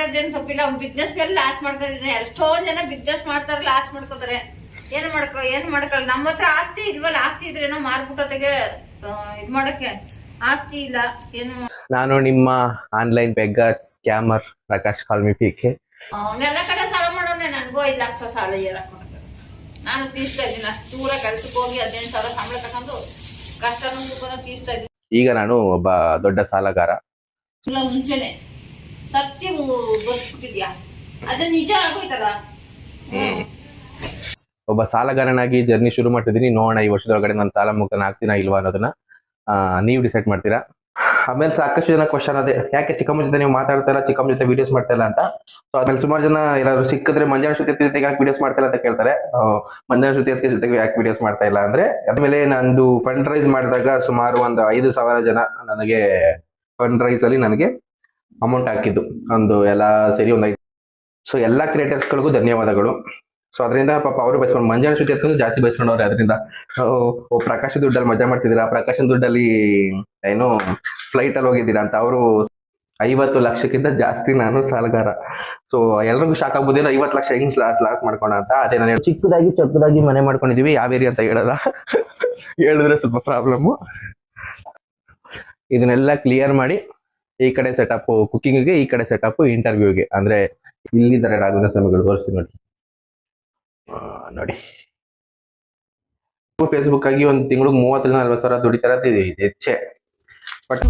ಅದೇನ್ ತಪ್ಪಿಲ್ಲ. ಅವ್ನು ಬಿಸ್ನೆಸ್ ಮೇಲೆ ಲಾಸ್ ಮಾಡ್ಕೊಂಡಿದ್ದಾನೆ. ಎಷ್ಟೊಂದ್ ಜನ ಬಿಸ್ನೆಸ್ ಮಾಡ್ತಾರೆ, ಲಾಸ್ ಮಾಡ್ಕೋತಾರೆ. ಏನು ಮಾಡ್ಕೊಳ್ಳ. ನಮ್ಮ ಹತ್ರ ಆಸ್ತಿ ಇಲ್ವಲ್ಲ, ಆಸ್ತಿ ಇದ್ರೆ ಏನೋ ಮಾರ್ಬಿಟ್ಟೋತೆಗೆ ಇದ್ ಮಾಡಕ್ಕೆ. ಆಸ್ತಿ ಇಲ್ಲ ಏನು. ನಾನು ನಿಮ್ಮ online beggar scammer Prakash call me PK. ಅವನೆಲ್ಲ ಕಡೆ ಸಾಲ ಮಾಡೋನೆ. ನನ್ಗೂ 5 ಲಕ್ಷ ಸಾಲ ಏರಕ್ ನಾನು ತೀರ್ಸ್ತಾ ಇದ್ದೀನಿ. ಅಷ್ಟು ದೂರ ಕೆಲ್ಸಕ್ಕೆ ಹೋಗಿ 15,000 ಸಂಬಳ ತಗೊಂಡು ಕಷ್ಟನೂ ಸುಖನೂ ತೀರ್ಸ್ತಾ ಇದ್ದೀನಿ. ಈಗ ನಾನು ಒಬ್ಬ ದೊಡ್ಡ ಸಾಲಗಾರ. ಮುಂಚೆನೆ ಸತ್ಯ ಬದುಕ್ಬಿಟ್ಟಿದ್ಯಾ, ಅದು ನಿಜ ಆಗೋಯ್ತಲ್ಲ. ಒಬ್ಬ ಸಾಲಗಾರನಾಗಿ ಜರ್ನಿ ಶುರು ಮಾಡ್ತಿದ್ದೀನಿ. ನೋಡೋಣ ಈ ವರ್ಷದೊಳಗಡೆ ನಾನು ಸಾಲ ಮುಕ್ತನ ಆಗ್ತೀನಾ ಇಲ್ವಾ ಅನ್ನೋದನ್ನ ನೀವು ಡಿಸೈಡ್ ಮಾಡ್ತೀರಾ. ಆಮೇಲೆ ಸಾಕಷ್ಟು ಜನ ಕ್ವಶನ್ ಅದೇ, ಯಾಕೆ ಚಿಕ್ಕಮ್ಮ ಜೊತೆ ನೀವು ಮಾತಾಡ್ತಾರ, ಚಿಕ್ಕಮ್ಮ ಜೊತೆ ವಿಡಿಯೋಸ್ ಮಾಡ್ತಾಯಿಲ್ಲ ಅಂತ. ಸೊ ಆಮೇಲೆ ಸುಮಾರು ಜನ ಯಾರಾದ್ರು ಸಿಕ್ಕಿದ್ರೆ ಮಂಜಾನ ಶ್ರುತಿ ಜೊತೆಗೆ ಯಾಕೆ ವಿಡಿಯೋಸ್ ಮಾಡ್ತಾಯಿಲ್ಲ ಅಂತ ಕೇಳ್ತಾರೆ. ಮಂಜಾನ ಶ್ರುತಿ ಜೊತೆಗೆ ಯಾಕೆ ವಿಡಿಯೋಸ್ ಮಾಡ್ತಾ ಇಲ್ಲ ಅಂದ್ರೆ, ಆಮೇಲೆ ನಂದು ಫಂಡ್ ರೈಸ್ ಮಾಡಿದಾಗ ಸುಮಾರು ಒಂದು 5,000 ಜನ ನನಗೆ ಫಂಡ್ ರೈಸ್ ಅಲ್ಲಿ ನನಗೆ ಅಮೌಂಟ್ ಹಾಕಿದ್ದು, ಒಂದು ಎಲ್ಲ ಸೇರಿ ಒಂದು 5. ಸೊ ಎಲ್ಲಾ ಕ್ರಿಯೇಟರ್ಸ್ಗಳಿಗೂ ಧನ್ಯವಾದಗಳು. ಸೊ ಅದರಿಂದ ಪಾಪ ಅವರು ಬಯಸ್ಕೊಂಡು ಮಂಜಾನ ಶ್ರುತಿ ಜಾಸ್ತಿ ಬಯಸ್ಕೊಂಡವ್ರೆ. ಅದರಿಂದ ಪ್ರಕಾಶ್ ದುಡ್ಡಲ್ಲಿ ಮಜಾ ಮಾಡ್ತಿದ್ದೀರಾ, ಪ್ರಕಾಶನ್ ದುಡ್ಡಲ್ಲಿ ಏನು ಫ್ಲೈಟ್ ಅಲ್ಲಿ ಹೋಗಿದ್ದೀರಾ ಅಂತ. ಅವರು 50 ಲಕ್ಷಕ್ಕಿಂತ ಜಾಸ್ತಿ ನಾನು ಸಾಲಗಾರ. ಸೊ ಎಲ್ರಿಗೂ ಶಾಕ್ ಆಗ್ಬೋದೇನೋ 50 ಲಕ್ಷ ಹೆಂಗ್ ಲಾಸ್ ಮಾಡ್ಕೋಣ ಅಂತ. ಅದೇ ನಾನು ಚಿಕ್ಕದಾಗಿ ಮನೆ ಮಾಡ್ಕೊಂಡಿದೀವಿ. ಯಾವ ಏರಿಯಾ ಅಂತ ಹೇಳಲ್ಲ, ಹೇಳಿದ್ರೆ ಸ್ವಲ್ಪ ಪ್ರಾಬ್ಲಮ್ಮು. ಇದನ್ನೆಲ್ಲ ಕ್ಲಿಯರ್ ಮಾಡಿ ಈ ಕಡೆ ಸೆಟಪ್ ಕುಕಿಂಗ್ಗೆ, ಈ ಕಡೆ ಸೆಟಪ್ ಇಂಟರ್ವ್ಯೂಗೆ. ಅಂದ್ರೆ ಇಲ್ಲಿದ್ದಾರೆ ರಾಘವೇಂದ್ರ ಸ್ವಾಮಿಗಳು, ತೋರಿಸ್ತೀನಿ ನೋಡಿ. ಫೇಸ್ಬುಕ್ ಆಗಿ ಒಂದು ತಿಂಗಳಿಗೆ 30,000 40,000 ದುಡಿತಾರ ಹೆಚ್ಚೆ. ಬಟ್